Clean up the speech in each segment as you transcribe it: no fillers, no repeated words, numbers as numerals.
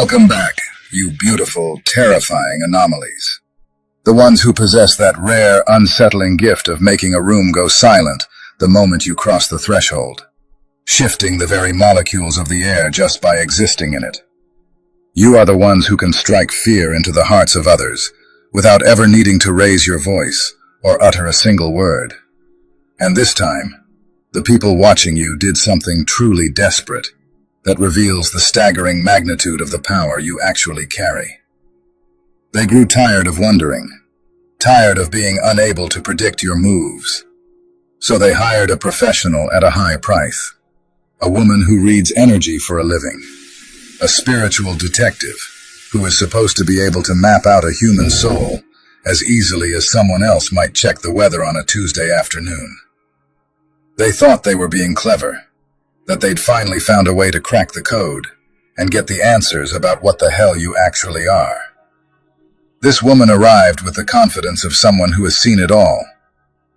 Welcome back, you beautiful, terrifying anomalies. The ones who possess that rare, unsettling gift of making a room go silent the moment you cross the threshold, shifting the very molecules of the air just by existing in it. You are the ones who can strike fear into the hearts of others without ever needing to raise your voice or utter a single word. And this time, the people watching you did something truly desperate that reveals the staggering magnitude of the power you actually carry. They grew tired of wondering, tired of being unable to predict your moves. So they hired a professional at a high price, a woman who reads energy for a living, a spiritual detective who is supposed to be able to map out a human soul as easily as someone else might check the weather on a Tuesday afternoon. They thought they were being clever, that they'd finally found a way to crack the code and get the answers about what the hell you actually are. This woman arrived with the confidence of someone who has seen it all.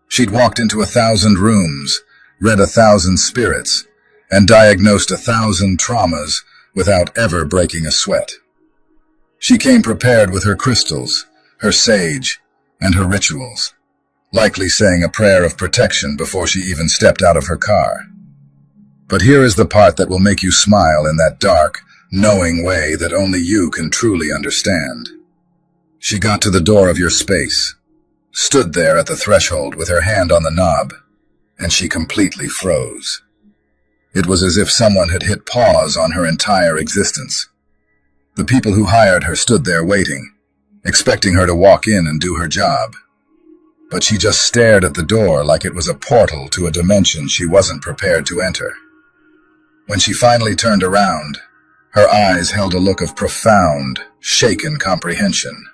She'd walked into 1,000 rooms, read 1,000 spirits, and diagnosed 1,000 traumas without ever breaking a sweat. She came prepared with her crystals, her sage, and her rituals, likely saying a prayer of protection before she even stepped out of her car. But here is the part that will make you smile in that dark, knowing way that only you can truly understand. She got to the door of your space, stood there at the threshold with her hand on the knob, and she completely froze. It was as if someone had hit pause on her entire existence. The people who hired her stood there waiting, expecting her to walk in and do her job. But she just stared at the door like it was a portal to a dimension she wasn't prepared to enter. When she finally turned around, her eyes held a look of profound, shaken comprehension,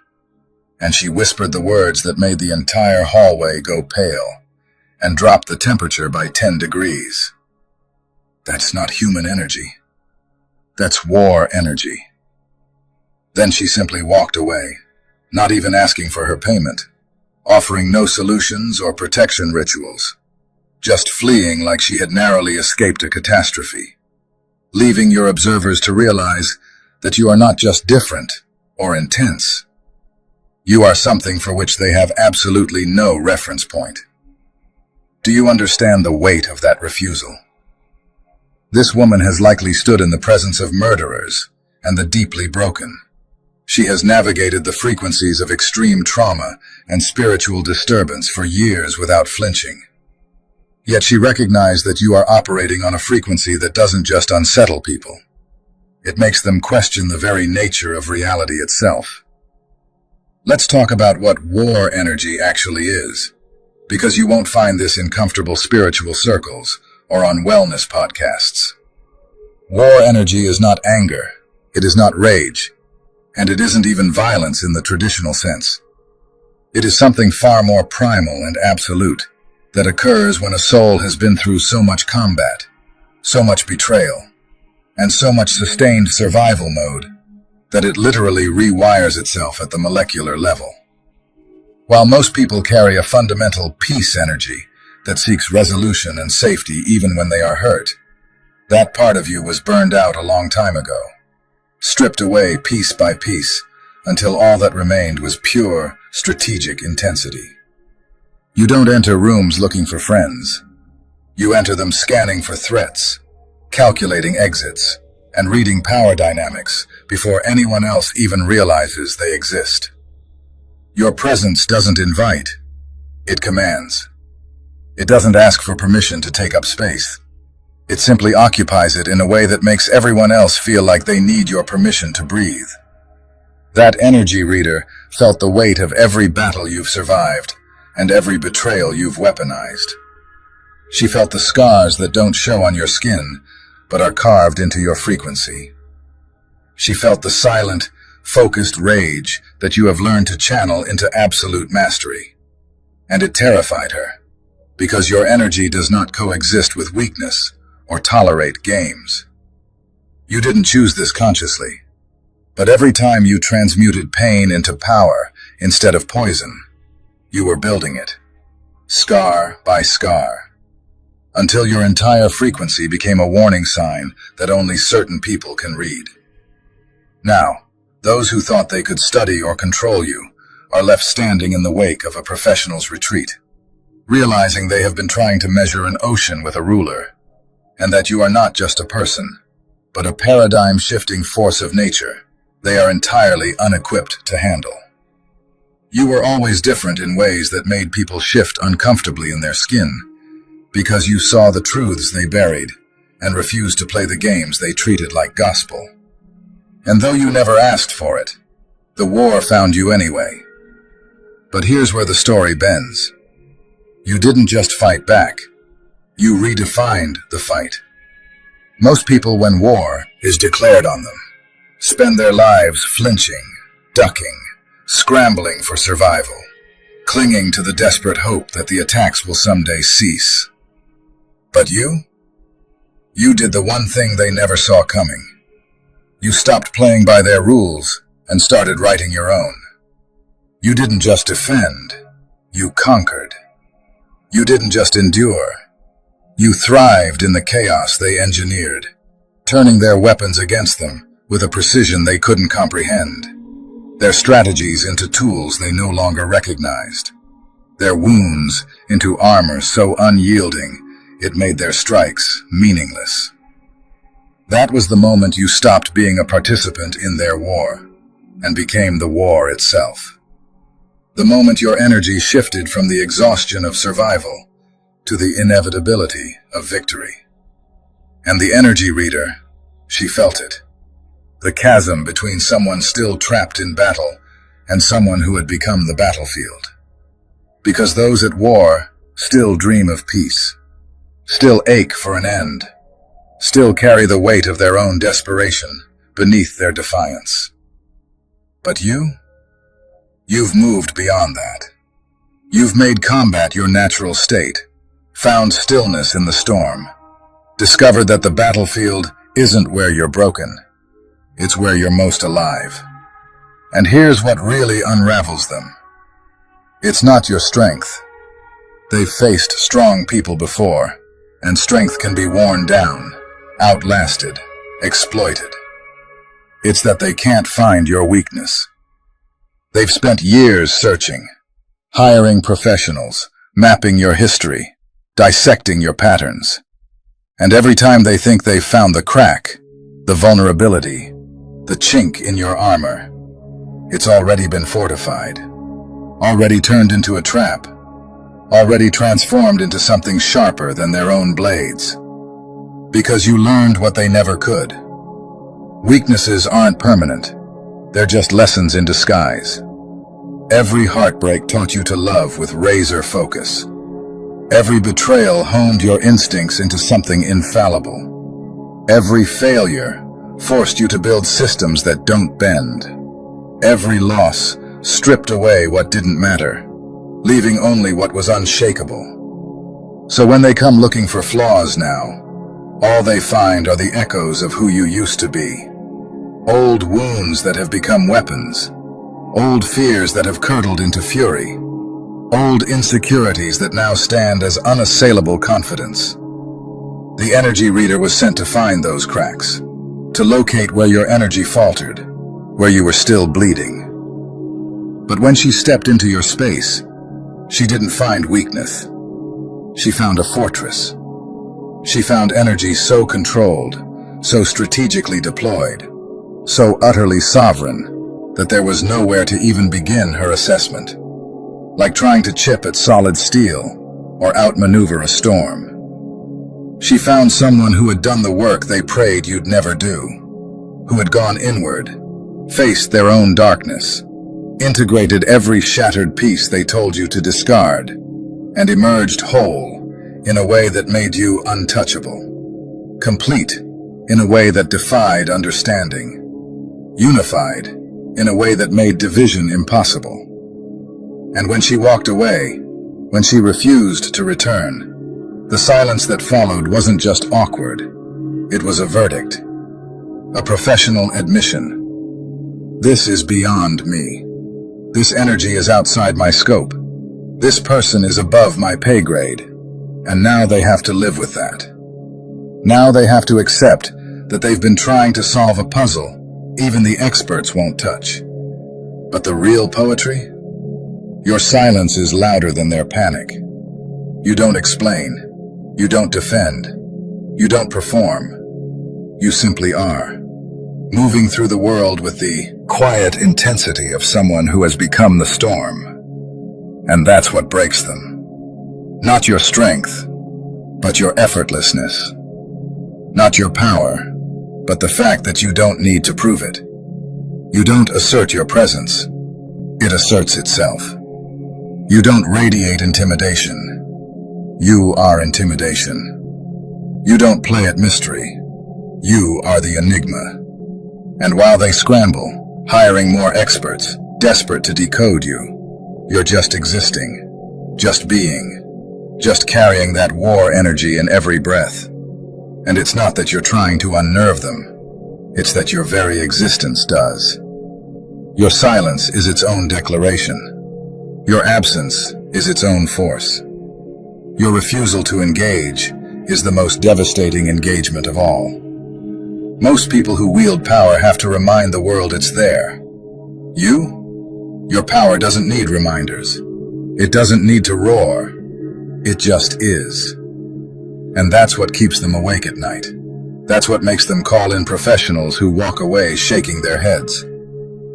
and she whispered the words that made the entire hallway go pale and dropped the temperature by 10 degrees. That's not human energy. That's war energy. Then she simply walked away, not even asking for her payment, offering no solutions or protection rituals, just fleeing like she had narrowly escaped a catastrophe, leaving your observers to realize that you are not just different or intense. You are something for which they have absolutely no reference point. Do you understand the weight of that refusal? This woman has likely stood in the presence of murderers and the deeply broken. She has navigated the frequencies of extreme trauma and spiritual disturbance for years without flinching. Yet she recognized that you are operating on a frequency that doesn't just unsettle people. It makes them question the very nature of reality itself. Let's talk about what war energy actually is, because you won't find this in comfortable spiritual circles or on wellness podcasts. War energy is not anger, it is not rage, and it isn't even violence in the traditional sense. It is something far more primal and absolute that occurs when a soul has been through so much combat, so much betrayal, and so much sustained survival mode that it literally rewires itself at the molecular level. While most people carry a fundamental peace energy that seeks resolution and safety even when they are hurt, that part of you was burned out a long time ago, stripped away piece by piece until all that remained was pure, strategic intensity. You don't enter rooms looking for friends. You enter them scanning for threats, calculating exits, and reading power dynamics before anyone else even realizes they exist. Your presence doesn't invite, it commands. It doesn't ask for permission to take up space. It simply occupies it in a way that makes everyone else feel like they need your permission to breathe. That energy reader felt the weight of every battle you've survived and every betrayal you've weaponized. She felt the scars that don't show on your skin, but are carved into your frequency. She felt the silent, focused rage that you have learned to channel into absolute mastery. And it terrified her, because your energy does not coexist with weakness or tolerate games. You didn't choose this consciously, but every time you transmuted pain into power instead of poison, you were building it, scar by scar, until your entire frequency became a warning sign that only certain people can read. Now, those who thought they could study or control you are left standing in the wake of a professional's retreat, realizing they have been trying to measure an ocean with a ruler, and that you are not just a person, but a paradigm-shifting force of nature they are entirely unequipped to handle. You were always different in ways that made people shift uncomfortably in their skin, because you saw the truths they buried and refused to play the games they treated like gospel. And though you never asked for it, the war found you anyway. But here's where the story bends. You didn't just fight back. You redefined the fight. Most people, when war is declared on them, spend their lives flinching, ducking, scrambling for survival, clinging to the desperate hope that the attacks will someday cease. But you did the one thing they never saw coming. You stopped playing by their rules and started writing your own. You didn't just defend, you conquered. You didn't just endure, you thrived in the chaos they engineered, turning their weapons against them with a precision they couldn't comprehend, their strategies into tools they no longer recognized, their wounds into armor so unyielding it made their strikes meaningless. That was the moment you stopped being a participant in their war and became the war itself. The moment your energy shifted from the exhaustion of survival to the inevitability of victory. And the energy reader, she felt it. The chasm between someone still trapped in battle and someone who had become the battlefield. Because those at war still dream of peace, still ache for an end, still carry the weight of their own desperation beneath their defiance. But you've moved beyond that. You've made combat your natural state, found stillness in the storm, discovered that the battlefield isn't where you're broken, it's where you're most alive. And here's what really unravels them. It's not your strength. They've faced strong people before, and strength can be worn down, outlasted, exploited. It's that they can't find your weakness. They've spent years searching, hiring professionals, mapping your history, dissecting your patterns. And every time they think they've found the crack, the vulnerability, the chink in your armor, it's already been fortified, already turned into a trap, already transformed into something sharper than their own blades. Because you learned what they never could. Weaknesses aren't permanent. They're just lessons in disguise. Every heartbreak taught you to love with razor focus. Every betrayal honed your instincts into something infallible. Every failure forced you to build systems that don't bend. Every loss stripped away what didn't matter, leaving only what was unshakable. So when they come looking for flaws now, all they find are the echoes of who you used to be. Old wounds that have become weapons. Old fears that have curdled into fury. Old insecurities that now stand as unassailable confidence. The energy reader was sent to find those cracks, to locate where your energy faltered, where you were still bleeding. But when she stepped into your space, she didn't find weakness. She found a fortress. She found energy so controlled, so strategically deployed, so utterly sovereign, that there was nowhere to even begin her assessment. Like trying to chip at solid steel or outmaneuver a storm. She found someone who had done the work they prayed you'd never do, who had gone inward, faced their own darkness, integrated every shattered piece they told you to discard, and emerged whole in a way that made you untouchable, complete in a way that defied understanding, unified in a way that made division impossible. And when she walked away, when she refused to return, the silence that followed wasn't just awkward, it was a verdict, a professional admission. This is beyond me. This energy is outside my scope. This person is above my pay grade. And now they have to live with that. Now they have to accept that they've been trying to solve a puzzle even the experts won't touch. But the real poetry? Your silence is louder than their panic. You don't explain. You don't defend. You don't perform. You simply are, moving through the world with the quiet intensity of someone who has become the storm. And that's what breaks them. Not your strength, but your effortlessness. Not your power, but the fact that you don't need to prove it. You don't assert your presence. It asserts itself. You don't radiate intimidation. You are intimidation. You don't play at mystery. You are the enigma. And while they scramble, hiring more experts, desperate to decode you, you're just existing, just being, just carrying that war energy in every breath. And it's not that you're trying to unnerve them. It's that your very existence does. Your silence is its own declaration. Your absence is its own force. Your refusal to engage is the most devastating engagement of all. Most people who wield power have to remind the world it's there. You? Your power doesn't need reminders. It doesn't need to roar. It just is. And that's what keeps them awake at night. That's what makes them call in professionals who walk away shaking their heads.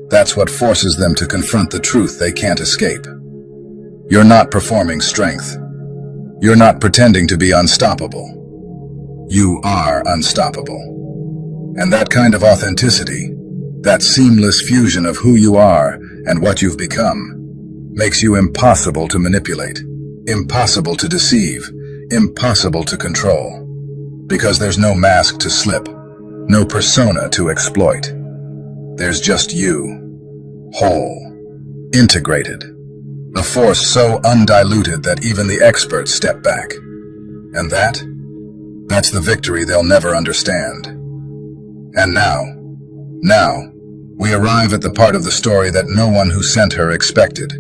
That's what forces them to confront the truth they can't escape. You're not performing strength. You're not pretending to be unstoppable. You are unstoppable. And that kind of authenticity, that seamless fusion of who you are and what you've become, makes you impossible to manipulate, impossible to deceive, impossible to control. Because there's no mask to slip, no persona to exploit. There's just you, whole, integrated. A force so undiluted that even the experts step back. And that's the victory they'll never understand. And now, we arrive at the part of the story that no one who sent her expected.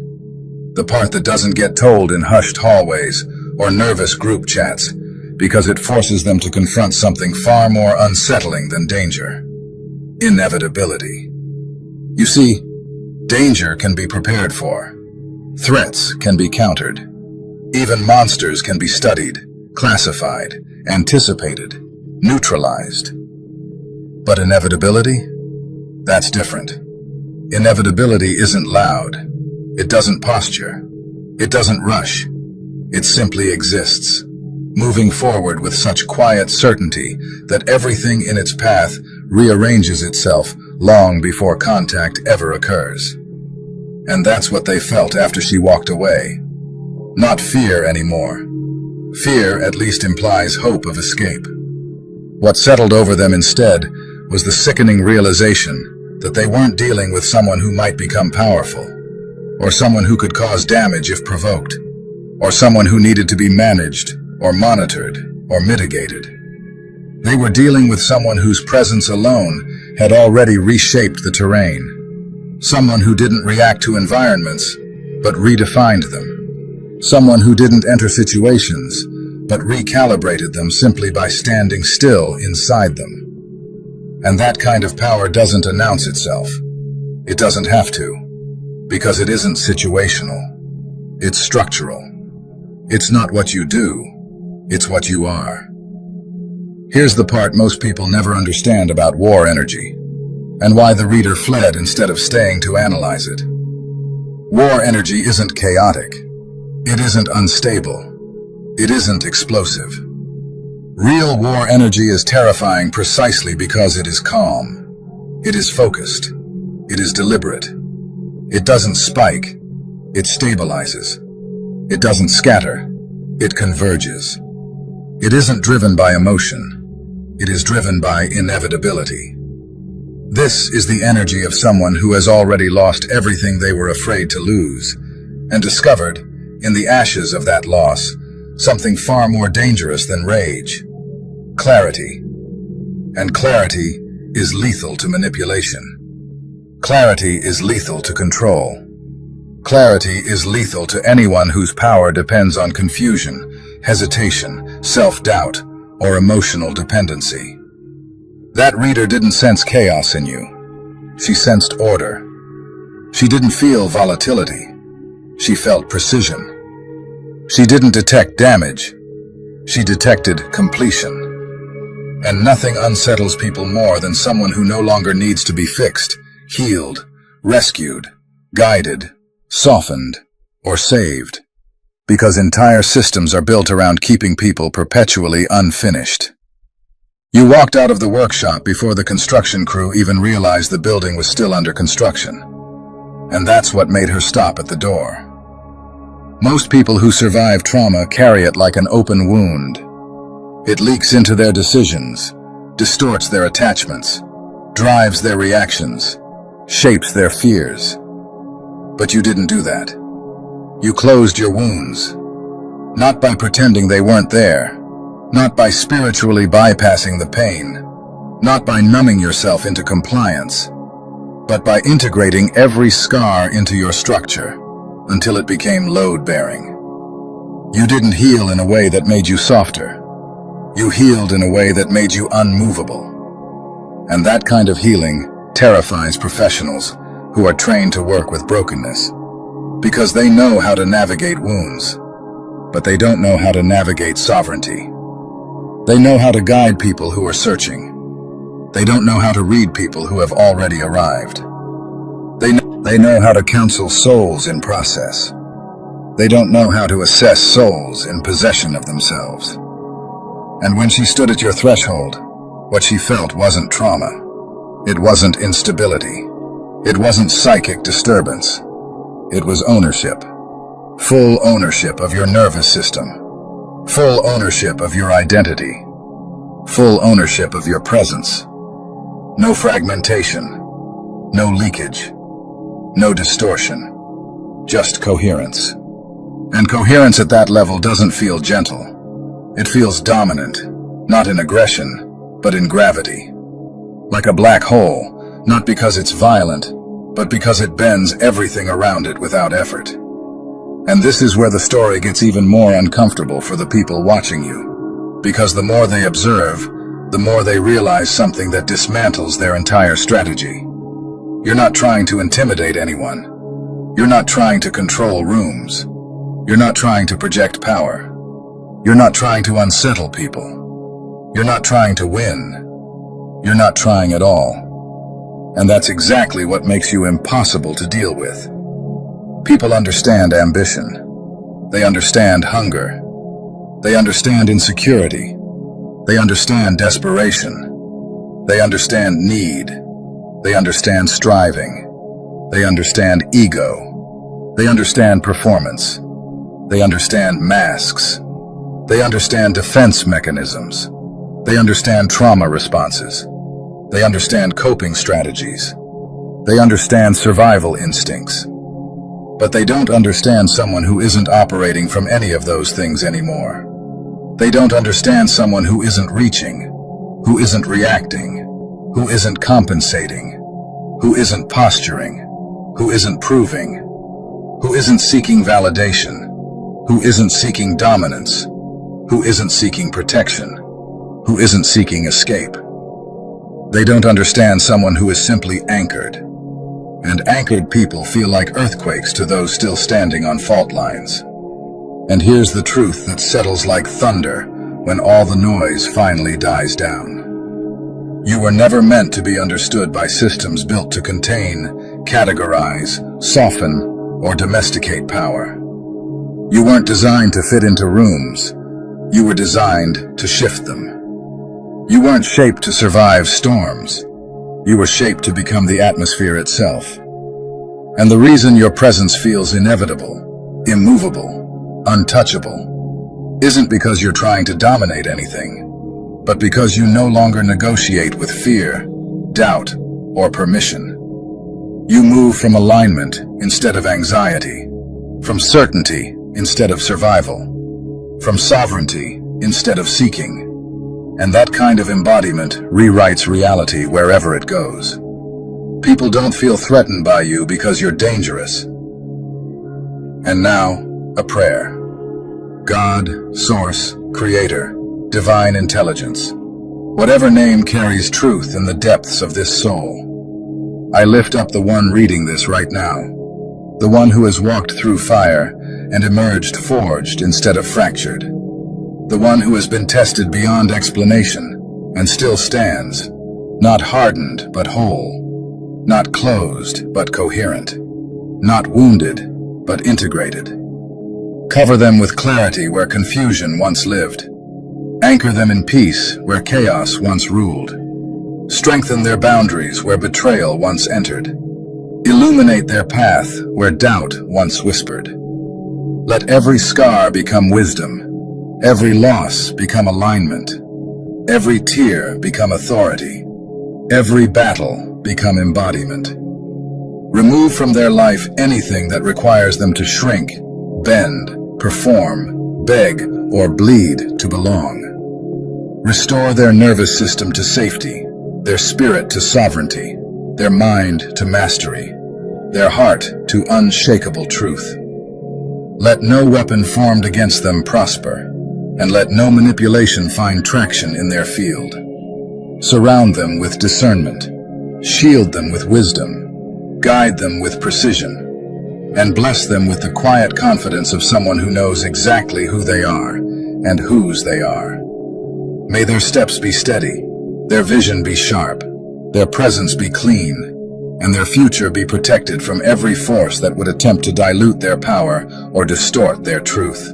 The part that doesn't get told in hushed hallways or nervous group chats, because it forces them to confront something far more unsettling than danger. Inevitability. You see, danger can be prepared for. Threats can be countered. Even monsters can be studied, classified, anticipated, neutralized. But inevitability? That's different. Inevitability isn't loud. It doesn't posture. It doesn't rush. It simply exists, moving forward with such quiet certainty that everything in its path rearranges itself long before contact ever occurs. And that's what they felt after she walked away. Not fear anymore. Fear at least implies hope of escape. What settled over them instead was the sickening realization that they weren't dealing with someone who might become powerful, or someone who could cause damage if provoked, or someone who needed to be managed, or monitored, or mitigated. They were dealing with someone whose presence alone had already reshaped the terrain. Someone who didn't react to environments, but redefined them. Someone who didn't enter situations, but recalibrated them simply by standing still inside them. And that kind of power doesn't announce itself. It doesn't have to, because it isn't situational. It's structural. It's not what you do, it's what you are. Here's the part most people never understand about war energy, and why the reader fled instead of staying to analyze it. War energy isn't chaotic. It isn't unstable. It isn't explosive. Real war energy is terrifying precisely because it is calm. It is focused. It is deliberate. It doesn't spike. It stabilizes. It doesn't scatter. It converges. It isn't driven by emotion. It is driven by inevitability. This is the energy of someone who has already lost everything they were afraid to lose, and discovered, in the ashes of that loss, something far more dangerous than rage. Clarity. And clarity is lethal to manipulation. Clarity is lethal to control. Clarity is lethal to anyone whose power depends on confusion, hesitation, self-doubt, or emotional dependency. That reader didn't sense chaos in you. She sensed order. She didn't feel volatility. She felt precision. She didn't detect damage. She detected completion. And nothing unsettles people more than someone who no longer needs to be fixed, healed, rescued, guided, softened, or saved. Because entire systems are built around keeping people perpetually unfinished. You walked out of the workshop before the construction crew even realized the building was still under construction. And that's what made her stop at the door. Most people who survive trauma carry it like an open wound. It leaks into their decisions, distorts their attachments, drives their reactions, shapes their fears. But you didn't do that. You closed your wounds, not by pretending they weren't there, not by spiritually bypassing the pain, not by numbing yourself into compliance, but by integrating every scar into your structure until it became load-bearing. You didn't heal in a way that made you softer. You healed in a way that made you unmovable. And that kind of healing terrifies professionals who are trained to work with brokenness, because they know how to navigate wounds, but they don't know how to navigate sovereignty. They know how to guide people who are searching. They don't know how to read people who have already arrived. They know how to counsel souls in process. They don't know how to assess souls in possession of themselves. And when she stood at your threshold, what she felt wasn't trauma. It wasn't instability. It wasn't psychic disturbance. It was ownership. Full ownership of your nervous system. Full ownership of your identity. Full ownership of your presence. No fragmentation. No leakage. No distortion. Just coherence. And coherence at that level doesn't feel gentle. It feels dominant, not in aggression, but in gravity. Like a black hole, not because it's violent, but because it bends everything around it without effort. And this is where the story gets even more uncomfortable for the people watching you. Because the more they observe, the more they realize something that dismantles their entire strategy. You're not trying to intimidate anyone. You're not trying to control rooms. You're not trying to project power. You're not trying to unsettle people. You're not trying to win. You're not trying at all. And that's exactly what makes you impossible to deal with. People understand ambition. They understand hunger. They understand insecurity. They understand desperation. They understand need. They understand striving. They understand ego. They understand performance. They understand masks. They understand defense mechanisms. They understand trauma responses. They understand coping strategies. They understand survival instincts. But they don't understand someone who isn't operating from any of those things anymore. They don't understand someone who isn't reaching, who isn't reacting, who isn't compensating, who isn't posturing, who isn't proving, who isn't seeking validation, who isn't seeking dominance, who isn't seeking protection, who isn't seeking escape. They don't understand someone who is simply anchored. And anchored people feel like earthquakes to those still standing on fault lines. And here's the truth that settles like thunder when all the noise finally dies down. You were never meant to be understood by systems built to contain, categorize, soften, or domesticate power. You weren't designed to fit into rooms. You were designed to shift them. You weren't shaped to survive storms. You were shaped to become the atmosphere itself. And the reason your presence feels inevitable, immovable, untouchable, isn't because you're trying to dominate anything, but because you no longer negotiate with fear, doubt, or permission. You move from alignment instead of anxiety, from certainty instead of survival, from sovereignty instead of seeking. And that kind of embodiment rewrites reality wherever it goes. People don't feel threatened by you because you're dangerous. And now, a prayer. God, Source, Creator, Divine Intelligence, whatever name carries truth in the depths of this soul, I lift up the one reading this right now, the one who has walked through fire and emerged forged instead of fractured, the one who has been tested beyond explanation and still stands, not hardened but whole, not closed but coherent, not wounded but integrated. Cover them with clarity where confusion once lived. Anchor them in peace where chaos once ruled. Strengthen their boundaries where betrayal once entered. Illuminate their path where doubt once whispered. Let every scar become wisdom, every loss become alignment, every tear become authority, every battle become embodiment. Remove from their life anything that requires them to shrink, bend, perform, beg, or bleed to belong. Restore their nervous system to safety, their spirit to sovereignty, their mind to mastery, their heart to unshakable truth. Let no weapon formed against them prosper, and let no manipulation find traction in their field. Surround them with discernment, shield them with wisdom, guide them with precision, and bless them with the quiet confidence of someone who knows exactly who they are and whose they are. May their steps be steady, their vision be sharp, their presence be clean, and their future be protected from every force that would attempt to dilute their power or distort their truth.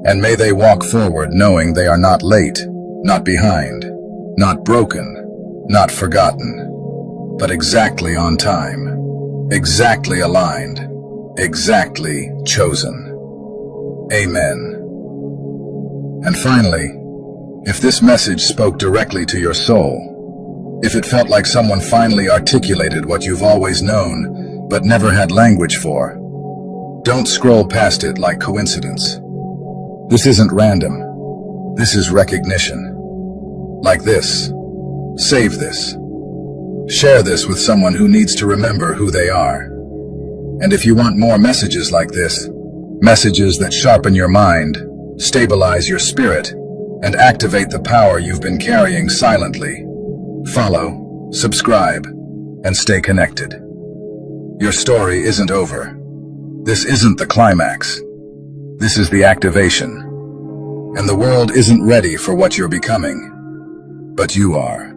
And may they walk forward knowing they are not late, not behind, not broken, not forgotten, but exactly on time, exactly aligned, exactly chosen. Amen. And finally, if this message spoke directly to your soul, if it felt like someone finally articulated what you've always known but never had language for, don't scroll past it like coincidence. This isn't random. This is recognition. Like this. Save this. Share this with someone who needs to remember who they are. And if you want more messages like this, messages that sharpen your mind, stabilize your spirit, and activate the power you've been carrying silently, follow, subscribe, and stay connected. Your story isn't over. This isn't the climax. This is the activation. And the world isn't ready for what you're becoming, but you are.